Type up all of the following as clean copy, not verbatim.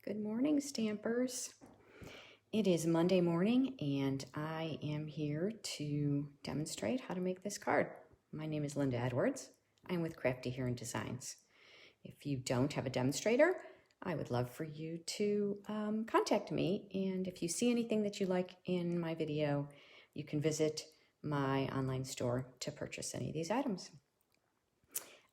Good morning, Stampers. It is Monday morning and I am here to demonstrate how to make this card. My name is Linda Edwards. I'm with Crafty Heron Designs. If you don't have a demonstrator, I would love for you to contact me, and if you see anything that you like in my video, you can visit my online store to purchase any of these items.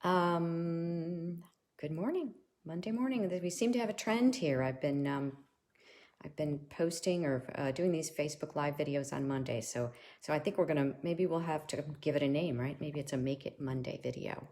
Good morning. Monday morning. We seem to have a trend here. I've been posting or doing these Facebook Live videos on Monday, so I think maybe we'll have to give it a name, right? Maybe it's a Make It Monday video.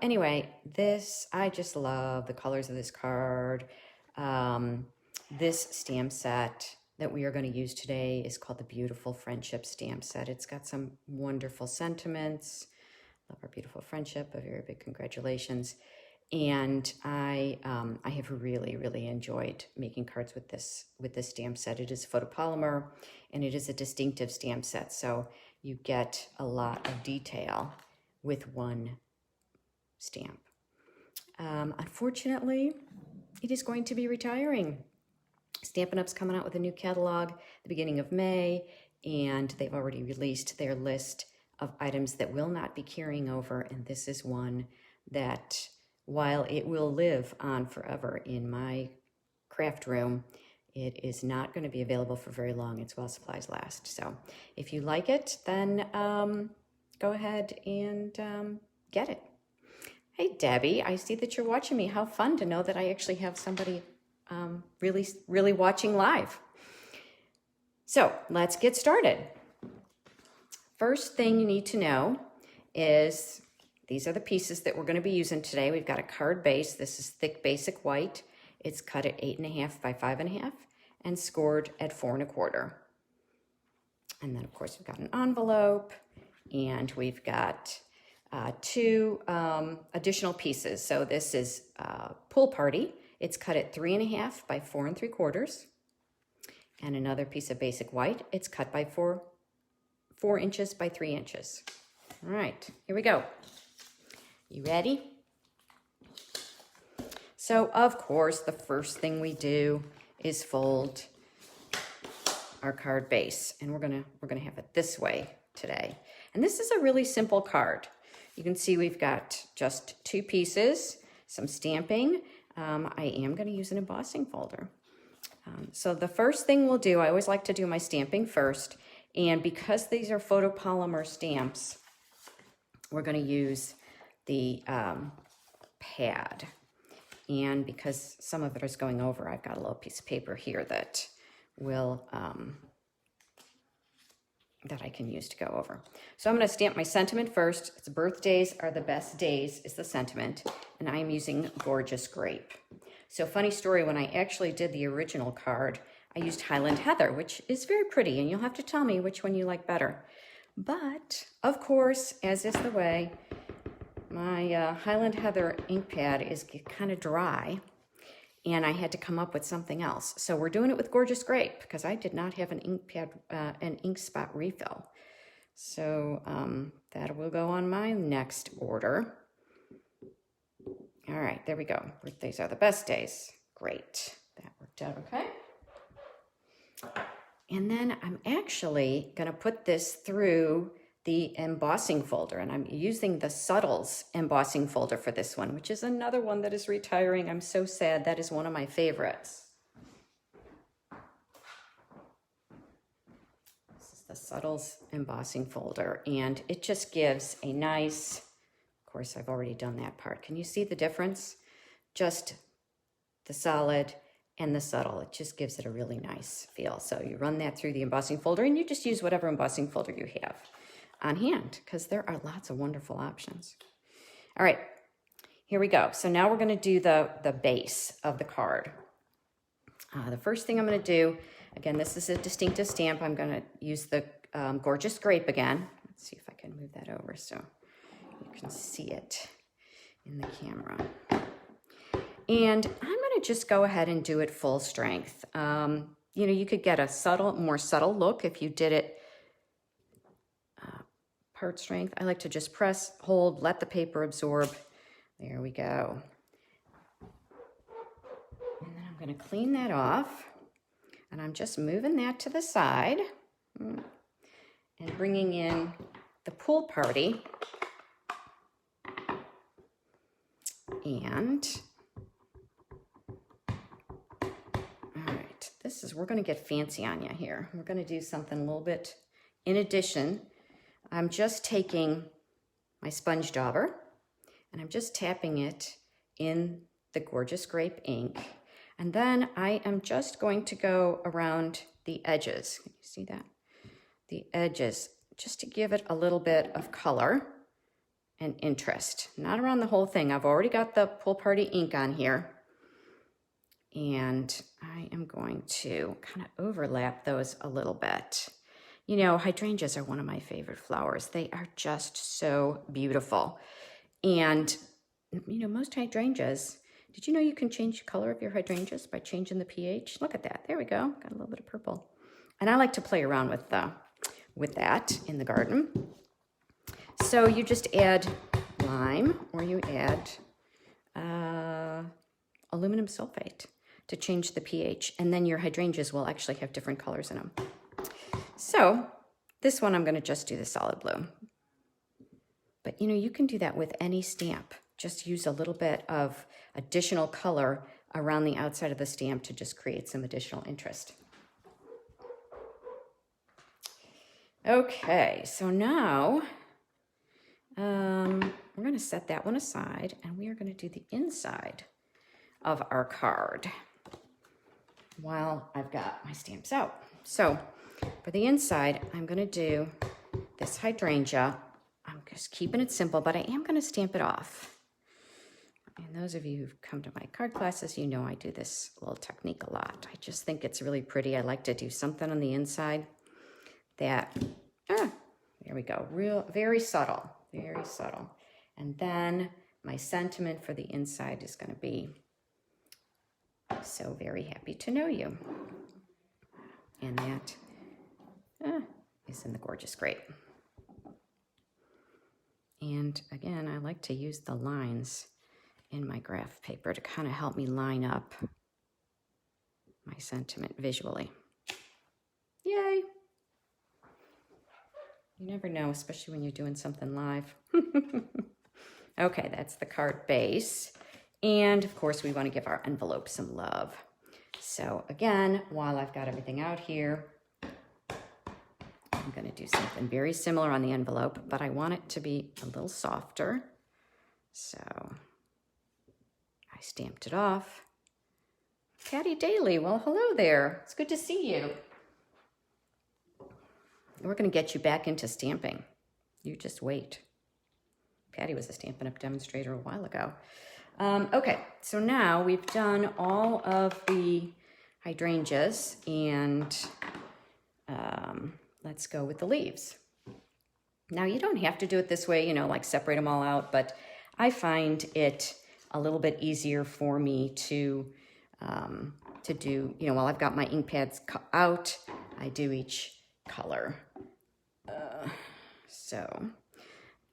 Anyway, I just love the colors of this card. This stamp set that we are going to use today is called the Beautiful Friendship Stamp Set. It's got some wonderful sentiments. Love our beautiful friendship. A very big congratulations. And I have really enjoyed making cards with this stamp set. It is photopolymer and it is a distinctive stamp set, so you get a lot of detail with one stamp. Unfortunately, it is going to be retiring. Stampin' Up's coming out with a new catalog at the beginning of May, and they've already released their list of items that will not be carrying over, and this is one that, while it will live on forever in my craft room, it is not going to be available for very long. It's while supplies last. So if you like it, then go ahead and get it. Hey, Debbie, I see that you're watching me. How fun to know that I actually have somebody really watching live. So let's get started. First thing you need to know is these are the pieces that we're going to be using today. We've got a card base. This is thick basic white. It's cut at 8.5 by 5.5 and scored at 4 1/4. And then of course we've got an envelope, and we've got two additional pieces. So this is Pool Party. It's cut at 3.5 by 4 3/4. And another piece of basic white. It's cut by 4 inches by 3 inches. All right, here we go. You ready? So, of course, the first thing we do is fold our card base, and we're gonna have it this way today. And this is a really simple card. You can see we've got just two pieces, some stamping. I am gonna use an embossing folder. So the first thing we'll do, I always like to do my stamping first, and because these are photopolymer stamps, we're gonna use the pad, and because some of it is going over, I've got a little piece of paper here that will that I can use to go over. So I'm going to stamp my sentiment first. It's birthdays are the best days is the sentiment, and I'm using Gorgeous Grape. So funny story, when I actually did the original card, I used Highland Heather, which is very pretty, and you'll have to tell me which one you like better. But of course, as is the way, my Highland Heather ink pad is kind of dry, and I had to come up with something else. So we're doing it with Gorgeous Grape because I did not have an ink pad, an ink spot refill. So that will go on my next order. All right, there we go. Birthdays are the best days. Great, that worked out okay. And then I'm actually going to put this through the embossing folder, and I'm using the Subtles embossing folder for this one, which is another one that is retiring. I'm so sad. That is one of my favorites. This is the Subtles embossing folder, and it just gives a nice, of course, I've already done that part. Can you see the difference? Just the solid and the subtle. It just gives it a really nice feel. So you run that through the embossing folder, and you just use whatever embossing folder you have on hand, because there are lots of wonderful options. All right, here we go. So now we're going to do the base of the card. The first thing I'm going to do, again, this is a distinctive stamp. I'm going to use the Gorgeous Grape again. Let's see if I can move that over so you can see it in the camera. And I'm going to just go ahead and do it full strength. You know, you could get a more subtle look if you did it part strength. I like to just press, hold, let the paper absorb. There we go. And then I'm going to clean that off, and I'm just moving that to the side and bringing in the Pool Party. And all right, we're going to get fancy on you here. We're going to do something a little bit in addition. I'm just taking my sponge dauber and I'm just tapping it in the Gorgeous Grape ink. And then I am just going to go around the edges. Can you see that? The edges, just to give it a little bit of color and interest. Not around the whole thing. I've already got the Pool Party ink on here. And I am going to kind of overlap those a little bit. You know, hydrangeas are one of my favorite flowers. They are just so beautiful. And, you know, most hydrangeas, did you know you can change the color of your hydrangeas by changing the pH? Look at that. There we go. Got a little bit of purple. And I like to play around with that in the garden. So you just add lime or you add aluminum sulfate to change the pH. And then your hydrangeas will actually have different colors in them. So this one I'm going to just do the solid blue. But you know, you can do that with any stamp. Just use a little bit of additional color around the outside of the stamp to just create some additional interest. Okay, so now we're going to set that one aside and we are going to do the inside of our card while I've got my stamps out. So for the inside, I'm going to do this hydrangea. I'm just keeping it simple, but I am going to stamp it off. And those of you who've come to my card classes, you know I do this little technique a lot. I just think it's really pretty. I like to do something on the inside that, there we go, very subtle. And then my sentiment for the inside is going to be, so very happy to know you. And that is in the Gorgeous Grape. And again, I like to use the lines in my graph paper to kind of help me line up my sentiment visually. Yay! You never know, especially when you're doing something live. Okay, that's the card base. And of course, we want to give our envelope some love. So again, while I've got everything out here, I'm going to do something very similar on the envelope, but I want it to be a little softer. So I stamped it off. Patty Daly, well, hello there. It's good to see you. We're going to get you back into stamping. You just wait. Patty was a Stampin' Up! Demonstrator a while ago. Okay, so now we've done all of the hydrangeas, and let's go with the leaves. Now, you don't have to do it this way, you know, like separate them all out, but I find it a little bit easier for me to do, you know, while I've got my ink pads out, I do each color. So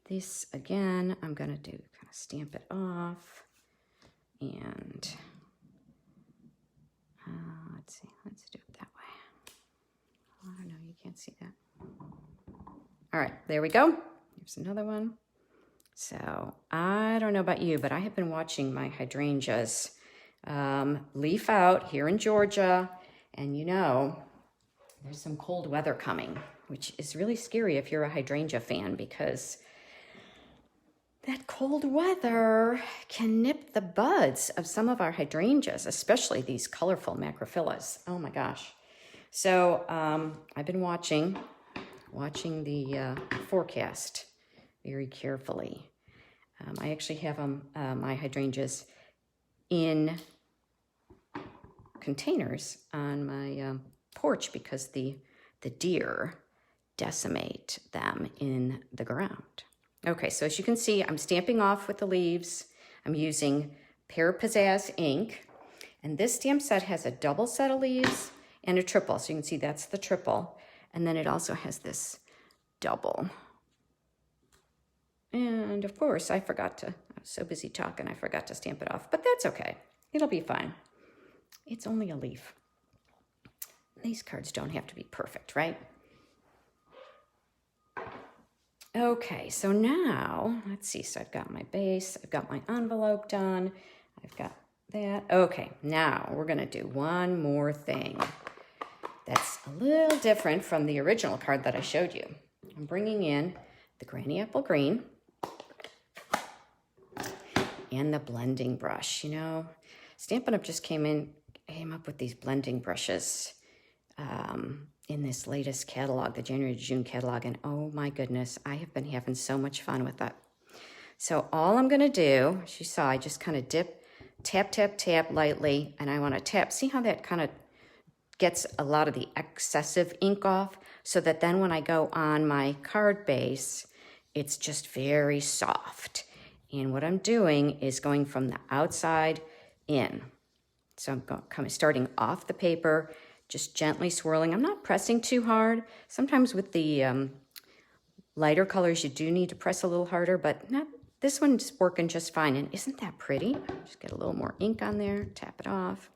this, again, I'm going to do kind of stamp it off. And let's see, let's do it that way. Oh, I don't know, you can't see that. All right, there we go. Here's another one. So I don't know about you, but I have been watching my hydrangeas leaf out here in Georgia. And you know, there's some cold weather coming, which is really scary if you're a hydrangea fan, because that cold weather can nip the buds of some of our hydrangeas, especially these colorful macrophyllus. Oh my gosh. So I've been watching the forecast very carefully. I actually have my hydrangeas in containers on my porch because the deer decimate them in the ground. Okay, so as you can see, I'm stamping off with the leaves. I'm using Pear Pizzazz ink. And this stamp set has a double set of leaves and a triple. So you can see that's the triple. And then it also has this double. And of course, I was so busy talking, I forgot to stamp it off. But that's okay. It'll be fine. It's only a leaf. These cards don't have to be perfect, right? Okay, so now, let's see. So I've got my base, I've got my envelope done, I've got that. Okay, now we're gonna do one more thing that's a little different from the original card that I showed you. I'm bringing in the Granny Apple Green and the blending brush. You know, Stampin' Up! Just came up with these blending brushes in this latest catalog, the January to June catalog, and oh my goodness, I have been having so much fun with it. So all I'm gonna do, as you saw, I just kind of tap, tap, tap lightly, and I wanna tap. See how that kind of gets a lot of the excessive ink off, so that then when I go on my card base, it's just very soft. And what I'm doing is going from the outside in. So I'm starting off the paper, just gently swirling. I'm not pressing too hard. Sometimes with the lighter colors, you do need to press a little harder, but not, this one's working just fine. And isn't that pretty? Just get a little more ink on there, tap it off.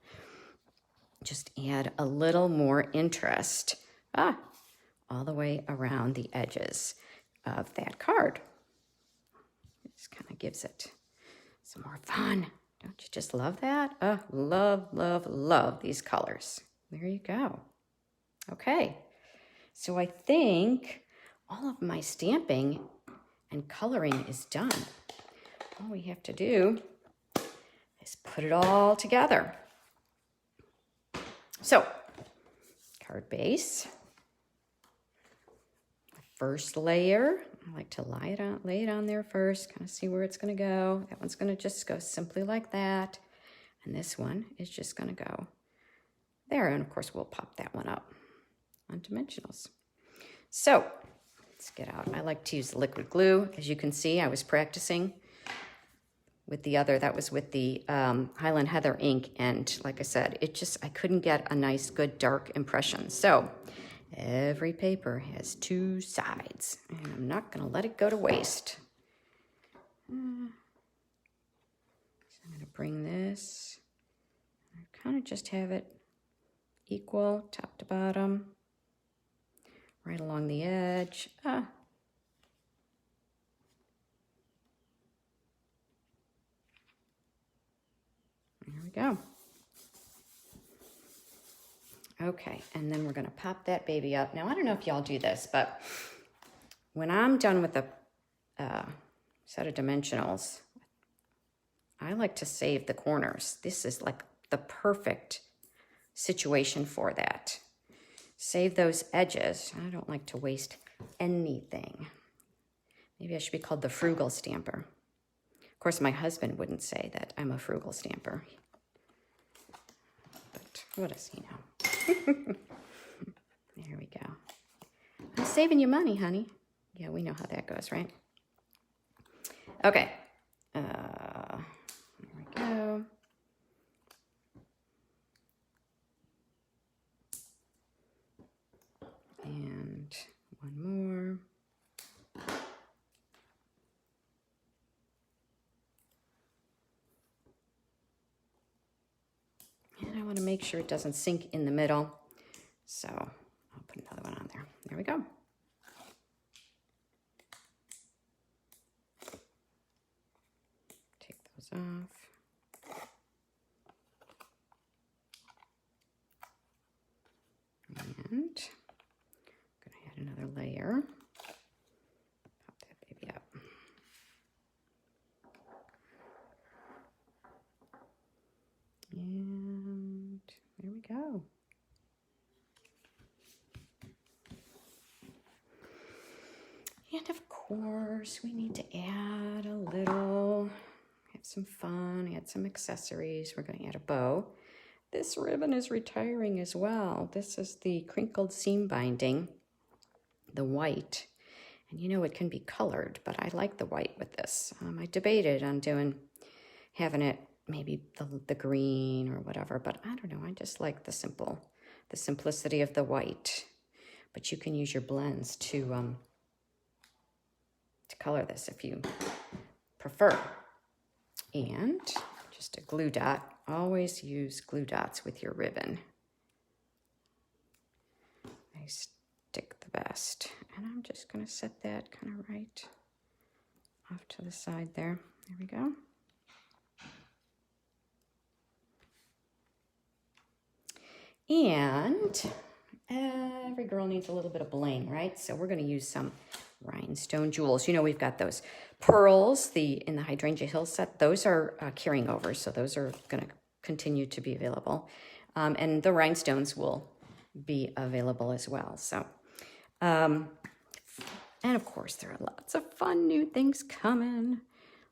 Just add a little more interest all the way around the edges of that card. This kind of gives it some more fun. Don't you just love that? Love, love, love these colors. There you go. Okay, so I think all of my stamping and coloring is done. All we have to do is put it all together. So, card base, first layer, I like to lay it on there first, kind of see where it's going to go. That one's going to just go simply like that, and this one is just going to go there, and of course we'll pop that one up on dimensionals. So, let's get out. I like to use liquid glue. As you can see, I was practicing with the other, that was with the Highland Heather ink, and like I said, I couldn't get a nice, good, dark impression. So every paper has two sides, and I'm not gonna let it go to waste. So I'm gonna bring this, I kind of just have it equal, top to bottom, right along the edge. There we go. Okay, and then we're going to pop that baby up. Now, I don't know if y'all do this, but when I'm done with the set of dimensionals, I like to save the corners. This is like the perfect situation for that. Save those edges. I don't like to waste anything. Maybe I should be called the frugal stamper. Of course, my husband wouldn't say that I'm a frugal stamper. But what does he know? There we go. I'm saving you money, honey. Yeah, we know how that goes, right? Okay. There we go. And one more. And I want to make sure it doesn't sink in the middle. So I'll put another one on there. There we go. Take those off. And I'm going to add another layer. Pop that baby up. And there we go. And of course, we need to add a little, have some fun, add some accessories. We're going to add a bow. This ribbon is retiring as well. This is the crinkled seam binding, the white. And you know, it can be colored, but I like the white with this. I debated on having it maybe the green or whatever, but I don't know. I just like the simplicity of the white. But you can use your blends to color this if you prefer. And just a glue dot always use glue dots with your ribbon. They stick the best. And I'm just going to set that kind of right off to the side there. There we go. And every girl needs a little bit of bling, right? So we're going to use some rhinestone jewels. You know, we've got those pearls in the Hydrangea Hill set. Those are carrying over, so those are going to continue to be available. And the rhinestones will be available as well. So, and of course, there are lots of fun new things coming.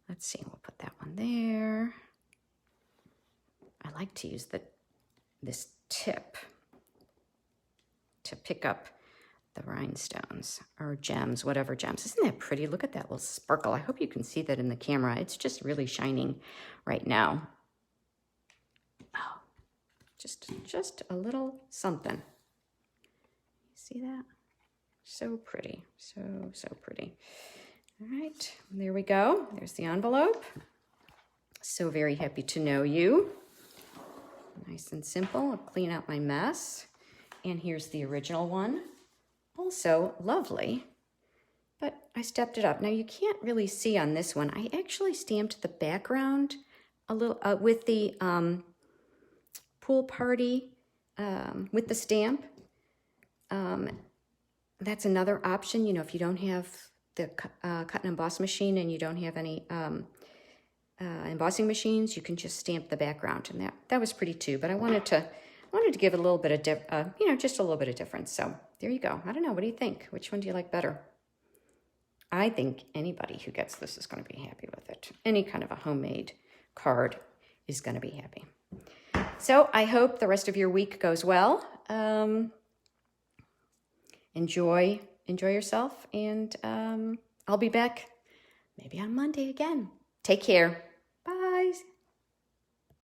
Let's see, we'll put that one there. I like to use this tip to pick up the rhinestones or gems, whatever gems. Isn't that pretty? Look at that little sparkle. I hope you can see that in the camera. It's just really shining right now. Oh, just a little something. You see that? So pretty, so pretty. All right, there we go. There's the envelope. So very happy to know you. Nice and simple. I'll clean out my mess. And here's the original one. Also lovely, but I stepped it up. Now you can't really see on this one. I actually stamped the background a little with the pool party with the stamp. That's another option. You know, if you don't have the cut and emboss machine and you don't have any embossing machines, you can just stamp the background, and that was pretty too. But I wanted to give it a little bit of just a little bit of difference. So there you go. I don't know. What do you think? Which one do you like better? I think anybody who gets this is going to be happy with it. Any kind of a homemade card is going to be happy. So I hope the rest of your week goes well. Enjoy yourself, and I'll be back maybe on Monday again. Take care.